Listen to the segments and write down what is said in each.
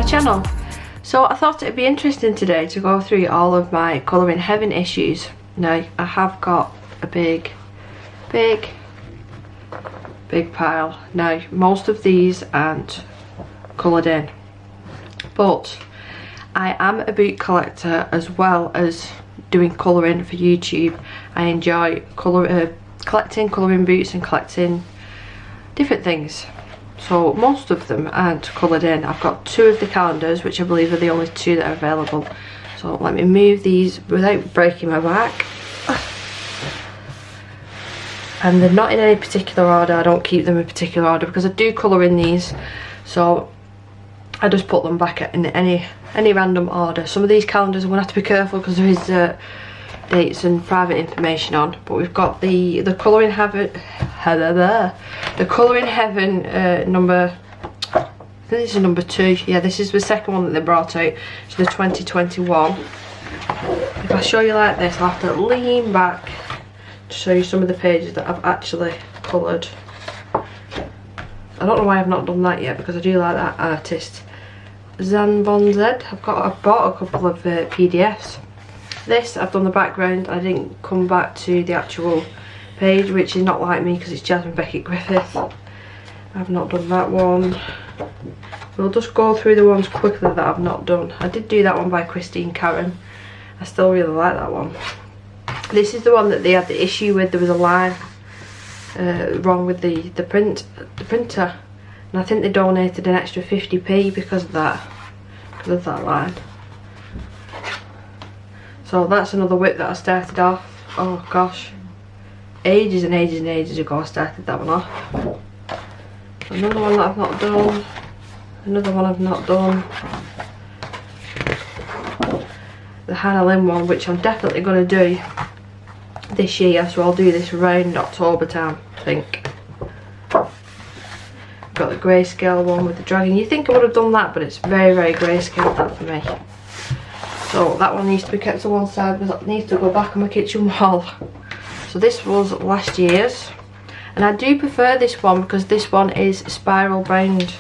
channel. So I thought it'd be interesting today to go through all of my Colouring Heaven issues. Now I have got a big pile. Now most of these aren't coloured in, but I am a boot collector as well as doing colouring for YouTube. I enjoy collecting colouring boots and collecting different things. So most of them aren't coloured in. I've got 2 of the calendars, which I believe are the only 2 that are available. So let me move these without breaking my back. And they're not in any particular order. I don't keep them in particular order because I do colour in these. So I just put them back in any random order. Some of these calendars I'm going to have to be careful because there is dates and private information on. But we've got the Colouring Heaven, the Colouring Heaven number. I think this is number 2. Yeah, this is the second one that they brought out. So the 2021. If I show you like this, I'll have to lean back to show you some of the pages that I've actually coloured. I don't know why I've not done that yet because I do like that artist. Zan Von Z. I bought a couple of PDFs. This, I've done the background. I didn't come back to the actual page, which is not like me because it's Jasmine Beckett Griffith. I've not done that one. We'll just go through the ones quickly that I've not done. I did do that one by Christine Karen. I still really like that one. This is the one that they had the issue with. There was a line wrong with the printer, and I think they donated an extra 50p because of that line. So that's another whip that I started off. Oh gosh, ages and ages and ages ago I started that one off. Another one that I've not done. Another one I've not done. The Hannah Lynn one, which I'm definitely going to do this year, so I'll do this around October time, I think. Got the grayscale one with the dragon. You think I would have done that, but it's very grayscale that for me. So that one needs to be kept to one side because it needs to go back on my kitchen wall. So this was last year's, and I do prefer this one because this one is spiral bound.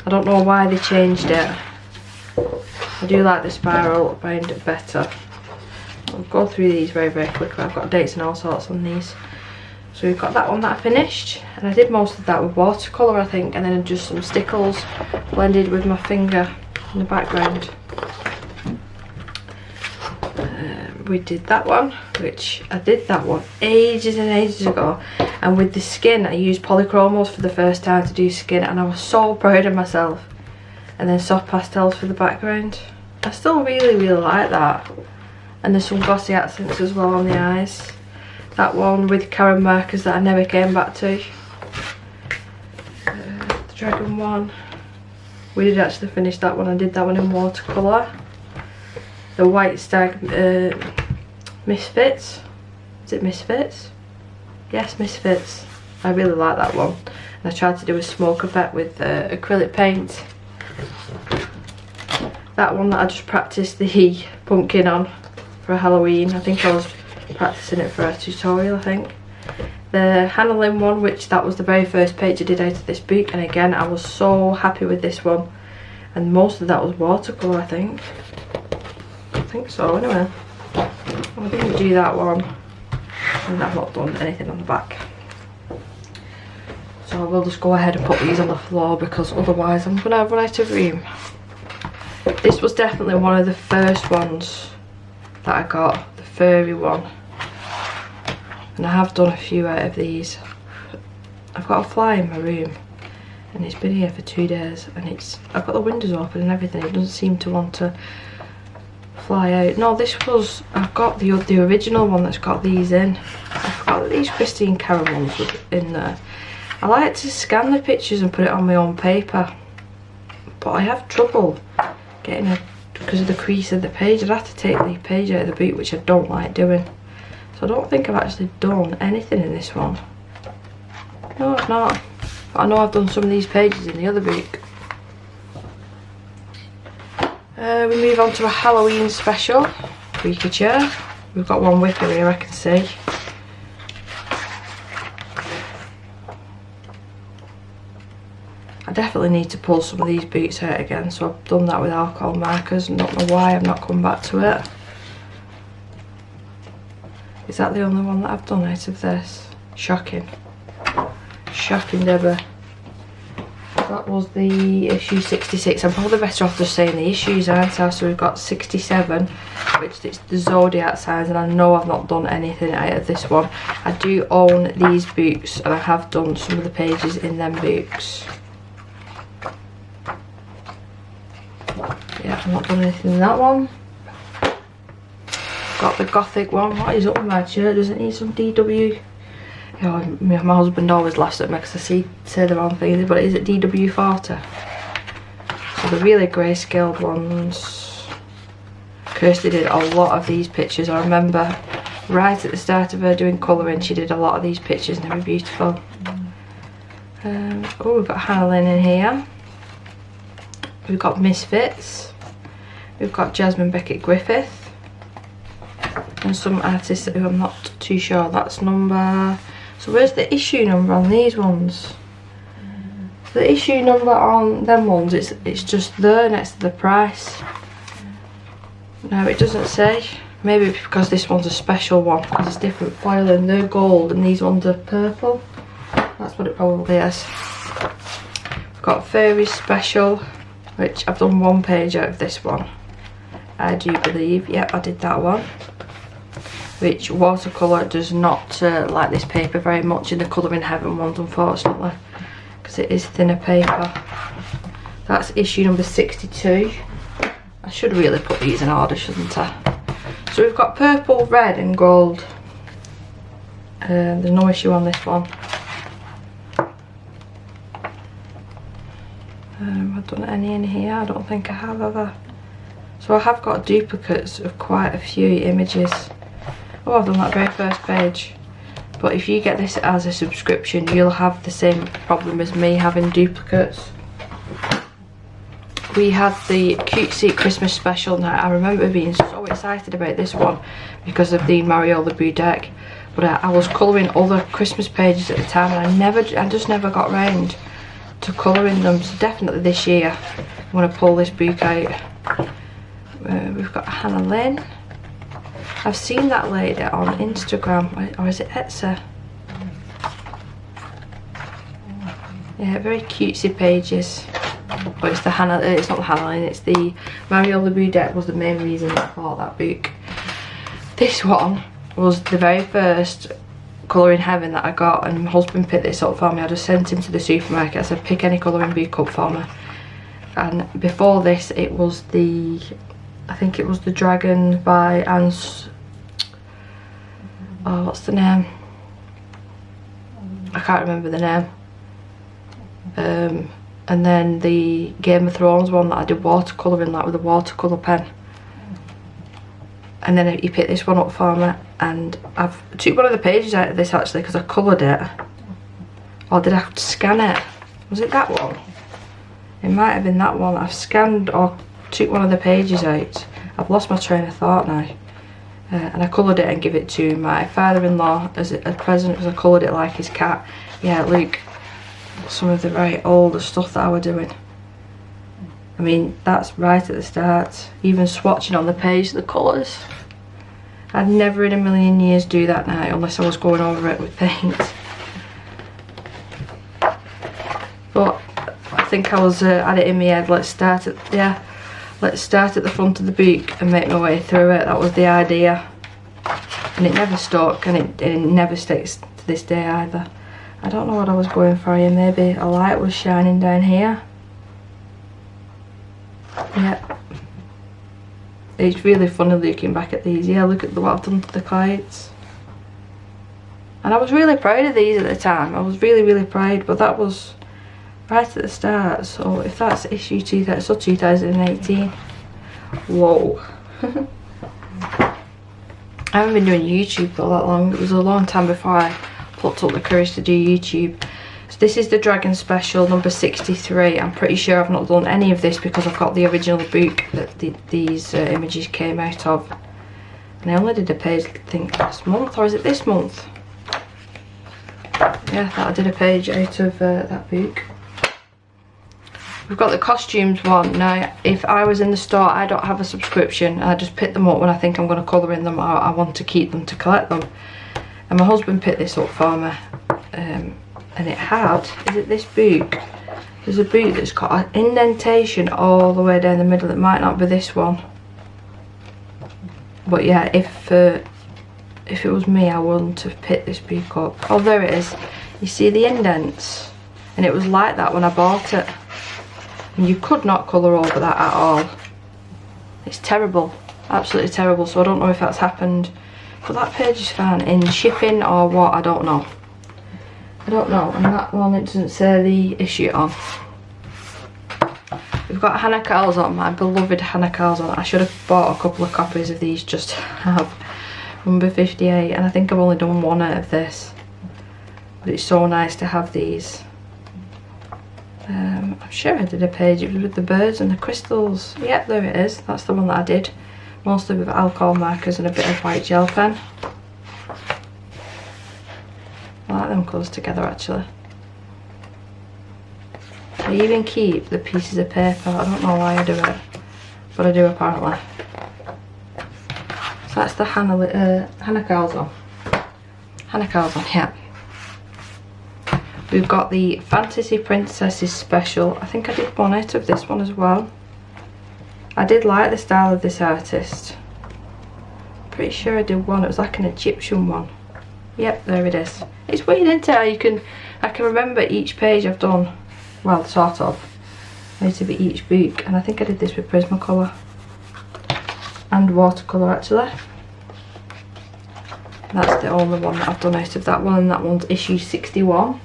I don't know why they changed it. I do like the spiral bound better. I'll go through these very quickly. I've got dates and all sorts on these. So we've got that one that I finished, and I did most of that with watercolour I think, and then just some stickles blended with my finger in the background. We did that one, which I did that one ages and ages ago, and with the skin I used polychromos for the first time to do skin, and I was so proud of myself. And then soft pastels for the background. I still really like that. And there's some glossy accents as well on the eyes. That one with Karen markers that I never came back to. The dragon one, we did actually finish that one. I did that one in watercolour. The White Stag Misfits. Is it Misfits? Yes, Misfits. I really like that one. And I tried to do a smoke effect with acrylic paint. That one that I just practiced the pumpkin on for Halloween. I think I was practicing it for a tutorial, I think. The Hannah Lynn one, which that was the very first page I did out of this book, and again I was so happy with this one. And most of that was watercolour, I think. I think so, anyway. I didn't do that one, and I've not done anything on the back. So I will just go ahead and put these on the floor because otherwise I'm going to run out of room. This was definitely one of the first ones that I got, the furry one. And I have done a few out of these. I've got a fly in my room and it's been here for 2 days, and I've got the windows open and everything. It doesn't seem to want to fly out. No, this was, I've got the original one that's got these in. I forgot that these Christine Karen ones were in there. I like to scan the pictures and put it on my own paper, but I have trouble getting it because of the crease of the page. I'd have to take the page out of the book, which I don't like doing. So I don't think I've actually done anything in this one. No, I've not. But I know I've done some of these pages in the other book. We move on to a Halloween special, Pikachu. We've got one whipper here, I can see. I definitely need to pull some of these boots out again, so I've done that with alcohol markers and don't know why I've not come back to it. Is that the only one that I've done out of this? Shocking. Shocking, Deborah. That was the issue 66. I'm probably better off just saying the issues, aren't I? So we've got 67, which is the zodiac signs, and I know I've not done anything out of this one. I do own these books, and I have done some of the pages in them books. Yeah, I've not done anything in that one. Got the Gothic one. What is up with my shirt? Does it need some DW? You know, my husband always laughs at me because I say the wrong thing, but is it DW40? So the really grayscaled ones. Kirsty did a lot of these pictures. I remember right at the start of her doing colouring, she did a lot of these pictures and they were beautiful. Oh, we've got Hannah Lynn in here. We've got Misfits. We've got Jasmine Beckett Griffith. And some artists who I'm not too sure. That's number... So where's the issue number on these ones? The issue number on them ones, it's just there next to the price. No, it doesn't say. Maybe because this one's a special one, because it's different foil and they're gold and these ones are purple. That's what it probably is. I've got Fairy Special, which I've done one page out of this one. I do believe. Yep, I did that one. Which watercolour does not like this paper very much in the colouringheaven ones, unfortunately, because it is thinner paper. That's issue number 62. I should really put these in order, shouldn't I? So we've got purple, red and gold. There's no issue on this one. I've done any in here? I don't think I have ever. So I have got duplicates of quite a few images. Oh, I've done that very first page. But if you get this as a subscription, you'll have the same problem as me having duplicates. We had the Cutesy Christmas Special. Now, I remember being so excited about this one because of the Mariola Boo deck. But I was colouring other Christmas pages at the time and I just never got round to colouring them. So definitely this year I'm going to pull this book out. We've got Hannah Lynn. I've seen that lady on Instagram, or is it Etsy? Yeah, very cutesy pages. But it's the Hannah, it's not the Hannah Lynn, it's the Mariola Boo deck was the main reason I bought that book. This one was the very first colouringheaven that I got, and my husband picked this up for me. I just sent him to the supermarket. I said, pick any colouring book up for me. And before this, it was the... I think it was The Dragon by oh, what's the name? I can't remember the name. And then the Game of Thrones one that I did watercolouring, like with a watercolour pen. And then he picked this one up for me, and I've took one of the pages out of this actually because I coloured it. Or did I have to scan it? Was it that one? It might have been that one. I've scanned or took one of the pages out. I've lost my train of thought now. And I coloured it and give it to my father-in-law as a present because I coloured it like his cat. Yeah, look, some of the very older stuff that I was doing. I mean, that's right at the start. Even swatching on the page, the colours. I'd never in a million years do that now unless I was going over it with paint. But I think I was had it in my head, let's start at the front of the book and make my way through it. That was the idea. And it never stuck, and it never sticks to this day either. I don't know what I was going for here. Maybe a light was shining down here. Yeah. It's really funny looking back at these. Yeah, look at what I've done to the clouds. And I was really proud of these at the time. I was really, really proud, but that was right at the start. So if that's issue 2018. Whoa. I haven't been doing YouTube for that long. It was a long time before I plucked up the courage to do YouTube. So this is the Dragon Special number 63. I'm pretty sure I've not done any of this because I've got the original book that these images came out of. And I only did a page, I think, last month, or is it this month? Yeah, I thought I did a page out of that book. We've got the costumes one. Now, if I was in the store, I don't have a subscription. I just pick them up when I think I'm going to colour in them, or I want to keep them to collect them. And my husband picked this up for me. And it had, is it this book? There's a book that's got an indentation all the way down the middle. It might not be this one. But yeah, if it was me, I wouldn't have picked this book up. Oh, there it is. You see the indents? And it was like that when I bought it. And you could not colour over that at all. It's terrible, absolutely terrible. So I don't know if that's happened, but that page is fine in shipping or what, I don't know. I don't know. And that one, it doesn't say the issue on. We've got Hannah Calzon, my beloved Hannah Calzon. I should have bought a couple of copies of these just to have. Number 58, and I think I've only done one out of this. But it's so nice to have these. I'm sure I did a page, it was with the birds and the crystals. Yep, there it is. That's the one that I did. Mostly with alcohol markers and a bit of white gel pen. I like them colours together actually. I even keep the pieces of paper. I don't know why I do it, but I do apparently. So that's the Hannah Calzon. Hannah Calzon, yeah. We've got the Fantasy Princesses Special. I think I did one out of this one as well. I did like the style of this artist. Pretty sure I did one. It was like an Egyptian one. Yep, there it is. It's weird, isn't it? I can remember each page I've done. Well, sort of. Most of each book. And I think I did this with Prismacolor. And watercolour actually. That's the only one that I've done out of that one, and that one's issue 61.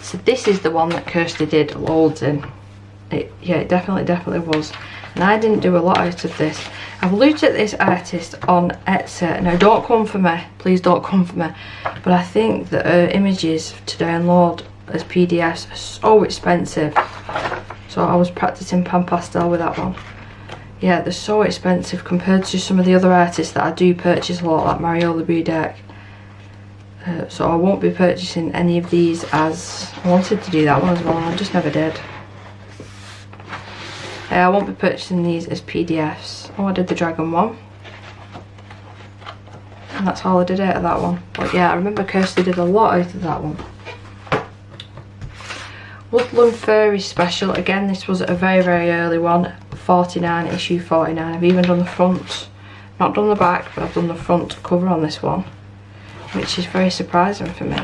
So this is the one that Kirsty did loads in. Yeah, it definitely was. And I didn't do a lot out of this. I've looked at this artist on Etsy. Now don't come for me, please don't come for me. But I think that her images to download as PDFs are so expensive. So I was practicing pan pastel with that one. Yeah, they're so expensive compared to some of the other artists that I do purchase a lot, like Mariola Budek. So I won't be purchasing any of these, as I wanted to do that one as well, I just never did. I won't be purchasing these as PDFs. Oh, I did the dragon one. And that's all I did out of that one. But yeah, I remember Kirsty did a lot out of that one. Woodland Fairy Special. Again, this was a very early one. 49, issue 49. I've even done the front. Not done the back, but I've done the front cover on this one. Which is very surprising for me.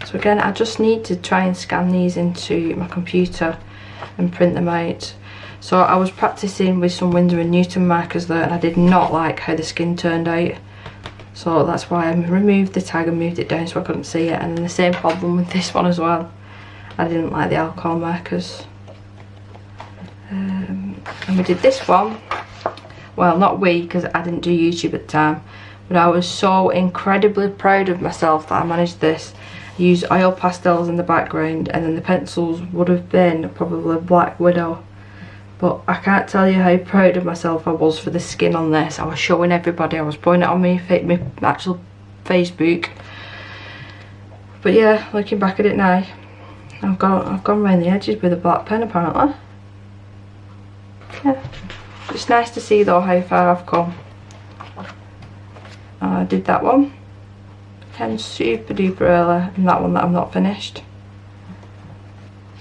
So again, I just need to try and scan these into my computer and print them out. So I was practicing with some Winsor & Newton markers there, and I did not like how the skin turned out. So that's why I removed the tag and moved it down so I couldn't see it. And then the same problem with this one as well. I didn't like the alcohol markers. And we did this one. Well, not we, because I didn't do YouTube at the time. But I was so incredibly proud of myself that I managed this. I used oil pastels in the background, and then the pencils would have been probably Black Widow. But I can't tell you how proud of myself I was for the skin on this. I was showing everybody. I was putting it on my actual Facebook. But yeah, looking back at it now, I've gone around the edges with a black pen apparently. Yeah, it's nice to see though how far I've come. I did that one. Again, super duper early, and that one that I'm not finished.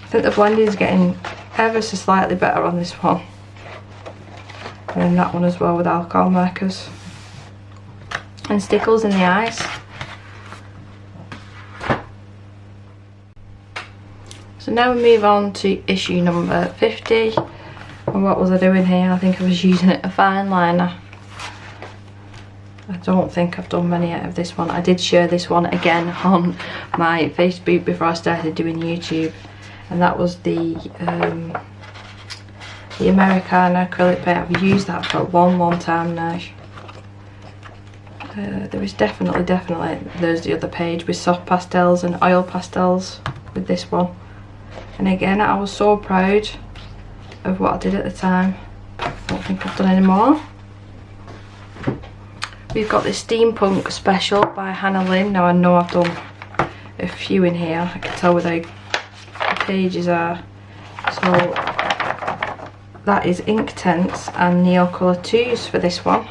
I think the blending is getting ever so slightly better on this one. And then that one as well with alcohol markers. And stickles in the eyes. So now we move on to issue number 50. And what was I doing here? I think I was using a fine liner. I don't think I've done many out of this one. I did share this one again on my Facebook before I started doing YouTube. And that was the Americana acrylic paint. I've used that for a long time now. There is definitely, there's the other page with soft pastels and oil pastels with this one. And again, I was so proud of what I did at the time. I don't think I've done any more. We've got the Steampunk Special by Lynn. Now I know I've done a few in here. I can tell where the pages are. So that is Inktense and Neocolor 2s for this one.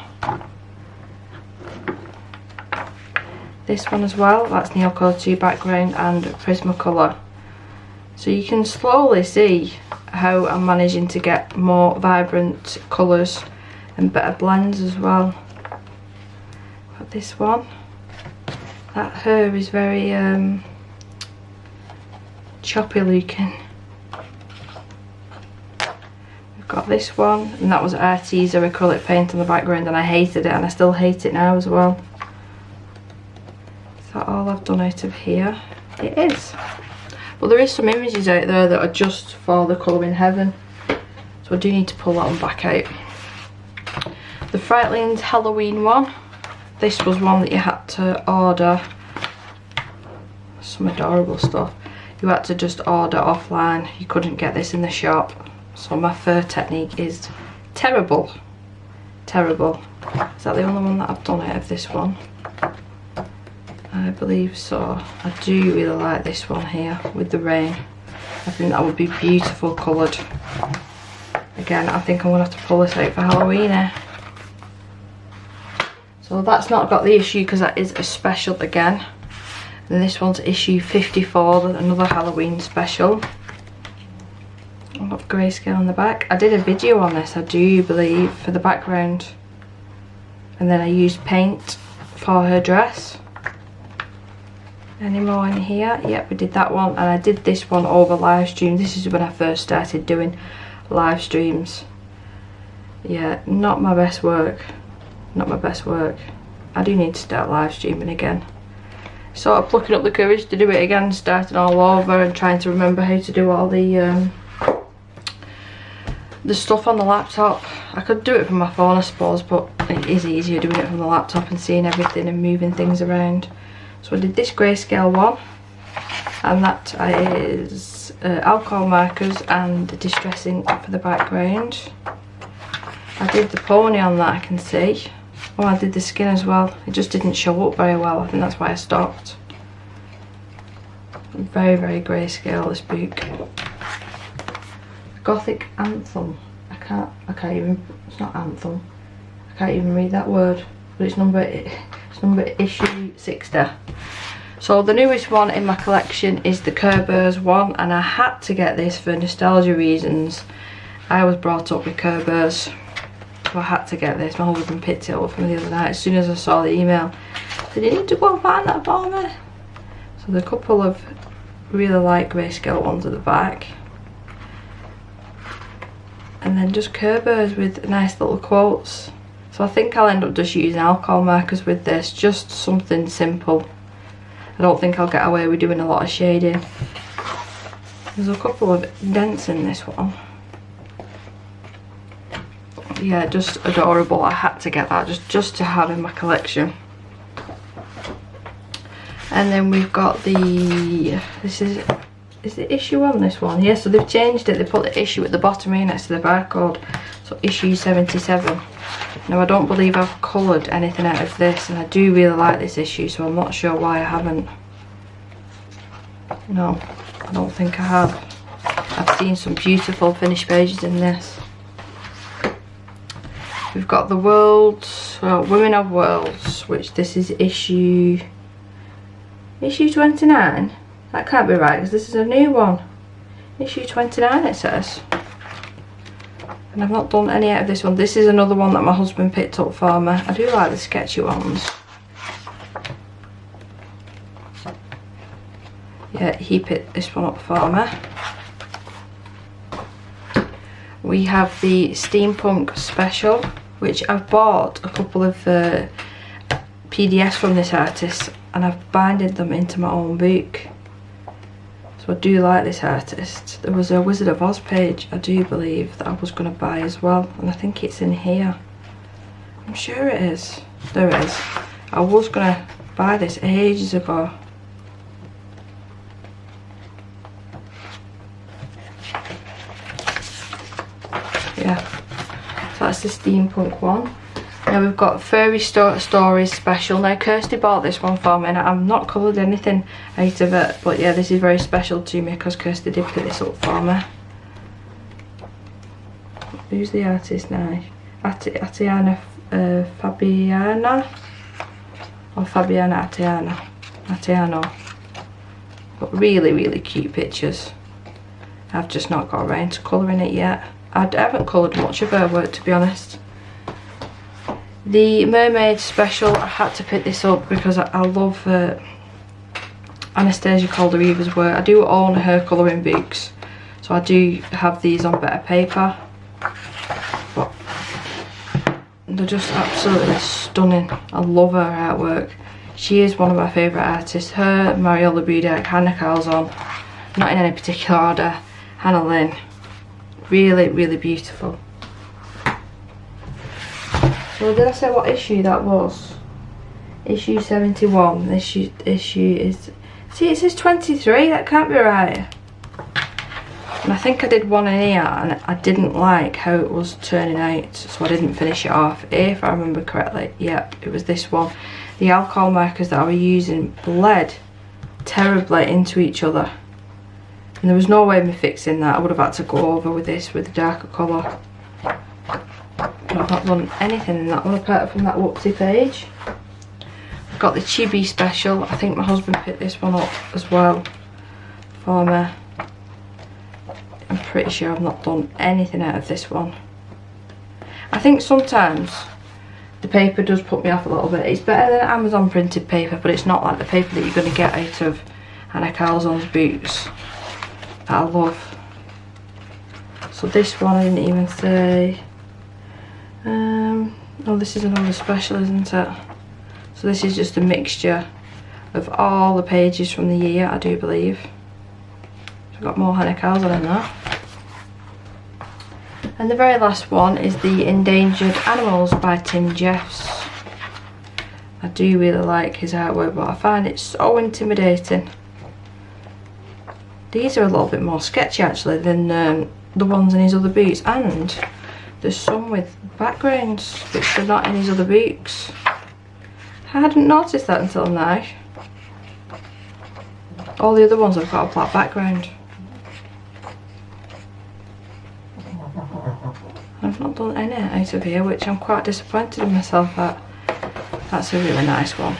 This one as well, that's Neocolor 2 background and Prismacolor. So you can slowly see how I'm managing to get more vibrant colours and better blends as well. But this one, that herb is very choppy looking. We've got this one, and that was Arteza acrylic paint on the background, and I hated it, and I still hate it now as well. Is that all I've done out of here? It is. But there is some images out there that are just for the colouring heaven, so I do need to pull that one back out. The Frightlings Halloween one, this was one that you had to order. Some adorable stuff. You had to just order offline, you couldn't get this in the shop. So my fur technique is terrible. Terrible. Is that the only one that I've done out of this one? I believe so. I do really like this one here with the rain. I think that would be beautiful coloured. Again, I think I'm going to have to pull this out for Halloween here. So that's not got the issue because that is a special again. And this one's issue 54, another Halloween special. I've got grayscale on the back. I did a video on this, I do believe, for the background. And then I used paint for her dress. Any more in here? Yep, we did that one, and I did this one over live stream. This is when I first started doing live streams. Yeah, not my best work. Not my best work. I do need to start live streaming again. Sort of plucking up the courage to do it again, starting all over and trying to remember how to do all the stuff on the laptop. I could do it from my phone I suppose, but it is easier doing it from the laptop and seeing everything and moving things around. So I did this grayscale one, and that is alcohol markers and distressing for the background. I did the pony on that, I can see. Oh, I did the skin as well. It just didn't show up very well. I think that's why I stopped. Very, very grayscale, this book. Gothic Anthem. I can't even, it's not anthem. I can't even read that word. But it's number issue 60. So the newest one in my collection is the Kerberos one, and I had to get this for nostalgia reasons. I was brought up with Kerberos, so I had to get this. My husband picked it up for me the other night as soon as I saw the email. I said, you need to go and find that for me. So there's a couple of really light grayscale ones at the back. And then just Kerberos with nice little quotes. So I think I'll end up just using alcohol markers with this, just something simple. I don't think I'll get away with doing a lot of shading. There's a couple of dents in this one. Yeah, just adorable. I had to get that just to have in my collection. And then we've got the, this is the issue on this one? Yeah, so they've changed it. They put the issue at the bottom here next to the barcode. So issue 77. Now I don't believe I've coloured anything out of this, and I do really like this issue, so I'm not sure why I haven't. No, I don't think I have. I've seen some beautiful finished pages in this. We've got the Women of Worlds, which this is issue 29. That can't be right because this is a new one. Issue 29 it says. And I've not done any out of this one. This is another one that my husband picked up for me. I do like the sketchy ones. Yeah, he picked this one up for me. We have the Steampunk Special, which I've bought a couple of PDFs from this artist, and I've binded them into my own book. So I do like this artist. There was a Wizard of Oz page, I do believe, that I was going to buy as well, and I think it's in here. I'm sure it is. There it is. I was going to buy this ages ago. Yeah, so that's the Steampunk one. Now we've got Furry Stories Special. Now Kirsty bought this one for me and I've not coloured anything out of it, but yeah, this is very special to me because Kirsty did put this up for me. Who's the artist now? Atiana Fabiana? Or Fabiana Atiano. But really, really cute pictures. I've just not got around to colouring it yet. I haven't coloured much of her work, to be honest. The Mermaid Special, I had to pick this up because I love Anastasia Caldereva's work. I do own her colouring books, so I do have these on better paper. But they're just absolutely stunning. I love her artwork. She is one of my favourite artists. Her, Mariola Budek, Hannah Calzon, not in any particular order, Hannah Lynn. Really, really beautiful. So did I say what issue that was? Issue 71. Issue is... See, it says 23. That can't be right. And I think I did one in here and I didn't like how it was turning out, so I didn't finish it off. If I remember correctly, yep, it was this one. The alcohol markers that I was using bled terribly into each other. And there was no way of me fixing that. I would have had to go over with this with a darker colour. But I've not done anything in that one apart from that whoopsie page. I've got the Chibi Special. I think my husband picked this one up as well for me. I'm pretty sure I've not done anything out of this one. I think sometimes the paper does put me off a little bit. It's better than Amazon printed paper, but it's not like the paper that you're going to get out of Hannah Calzon's books that I love. So this one I didn't even say. Oh, this is another special, isn't it? So this is just a mixture of all the pages from the year, I do believe. I've got more Hannah Calzon in there. And the very last one is the Endangered Animals by Tim Jeffs. I do really like his artwork, but I find it so intimidating. These are a little bit more sketchy actually than the ones in his other books, and there's some with backgrounds which are not in his other books. I hadn't noticed that until now. All the other ones have got a black background. I've not done any out of here, which I'm quite disappointed in myself at. That's a really nice one.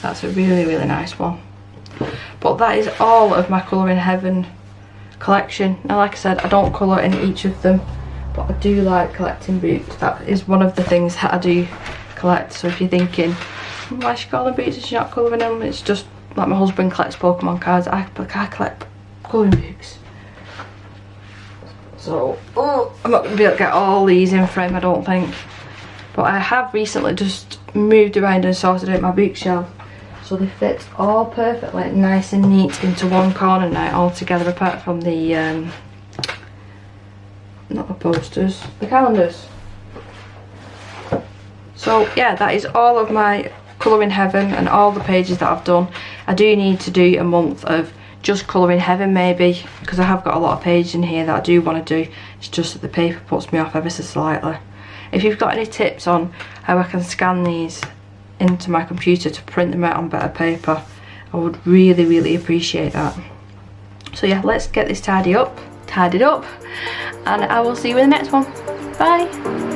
That's a really, really nice one. But that is all of my Colouring Heaven collection. Now, like I said, I don't colour in each of them, but I do like collecting books. That is one of the things that I do collect. So if you're thinking, why is she colouring books and she's not colouring them? It's just like my husband collects Pokemon cards. I collect colouring books. So, I'm not going to be able to get all these in frame, I don't think. But I have recently just moved around and sorted out my bookshelf. So they fit all perfectly, nice and neat into one corner now, all together, apart from the, not the posters, the calendars. So yeah, that is all of my Colouring Heaven and all the pages that I've done. I do need to do a month of just Colouring Heaven maybe, because I have got a lot of pages in here that I do want to do. It's just that the paper puts me off ever so slightly. If you've got any tips on how I can scan these into my computer to print them out on better paper, I would really, really appreciate that. So yeah, let's get this tidied up, and I will see you in the next one. Bye.